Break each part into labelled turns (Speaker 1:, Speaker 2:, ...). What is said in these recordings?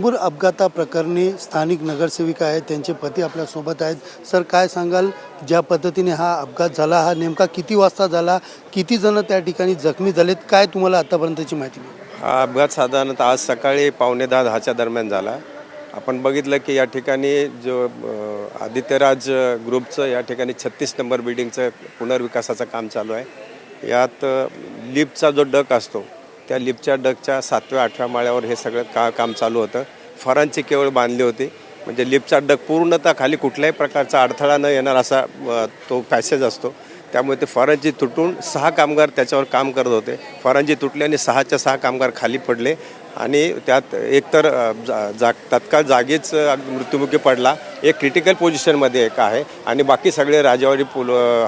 Speaker 1: चेंबूर अपघाताप्रकरणी स्थानिक नगरसेविका आहेत, त्यांचे पती आपल्यासोबत आहेत. सर, काय सांगाल, ज्या पद्धतीने हा अपघात झाला, हा नेमका किती वाजता झाला, किती जण त्या ठिकाणी जखमी झालेत, काय तुम्हाला आतापर्यंतची माहिती मिळाली?
Speaker 2: हा अपघात साधारणतः आज सकाळी 9:45-10च्या दरम्यान झाला. आपण बघितलं की या ठिकाणी जो आदित्यराज ग्रुपचं या ठिकाणी 36 नंबर बिल्डिंगचं पुनर्विकासाचं काम चालू आहे. यात लिफ्टचा जो डक असतो त्या लिफ्टच्या डकच्या 7व्या-8व्या माळ्यावर हे सगळं काम चालू होतं. फरांची केवळ बांधली होती, म्हणजे लिफ्टचा डक पूर्णतः खाली कुठल्याही प्रकारचा अडथळा न येणार असा तो पॅसेज असतो. त्यामुळे ते फरंजी तुटून 6 कामगार त्याच्यावर काम करत होते. फरंजी तुटल्याने 6च्या 6 कामगार खाली पडले आणि त्यात एकतर तत्काळ जागीच मृत्युमुखी पडला, एक क्रिटिकल पोझिशनमध्ये एक आहे आणि बाकी सगळे राजेवाडी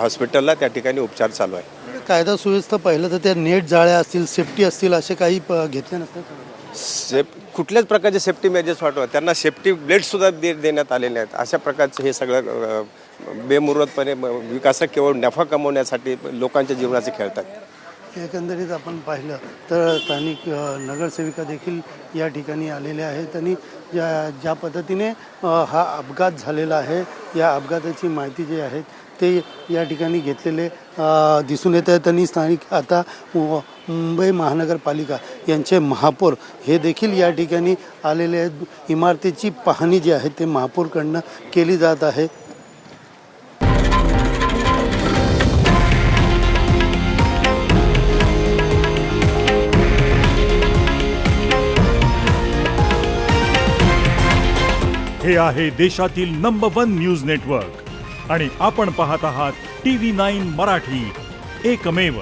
Speaker 2: हॉस्पिटलला त्या ठिकाणी उपचार चालू आहे.
Speaker 1: कायदा सुव्यवस्था पाहिलं तर त्या नेट जाळ्या असतील, सेफ्टी असतील, असे काही घेतले नसतात?
Speaker 2: कुठल्याच प्रकारचे सेफ्टी मेजर्स वाटतात, त्यांना सेफ्टी ब्लेडसुद्धा देण्यात आलेले आहेत. अशा प्रकारचं हे सगळं बेमुरतपणे विकास केवळ नफा कमवण्यासाठी लोकांच्या जीवनाचे खेळतात.
Speaker 1: एकंदरीत आपण पाहिलं तर स्थानिक नगरसेविका देखील या ठिकाणी आलेल्या आहेत आणि ज्या पद्धतीने हा अपघात झालेला आहे, या अपघाताची माहिती जी आहे ते या ठिकाणी घेतलेले दिसून येत आहेत. आणि स्थानिक आता मुंबई महानगरपालिका यांचे महापौर हे देखील या ठिकाणी आलेले आहेत. इमारतीची पाहणी जी आहे ते महापौरकडनं केली जात आहे.
Speaker 3: हे आहे देशातील नंबर 1 न्यूज नेटवर्क आणि आपण पाहत आहात TV9 मराठी, एकमेव.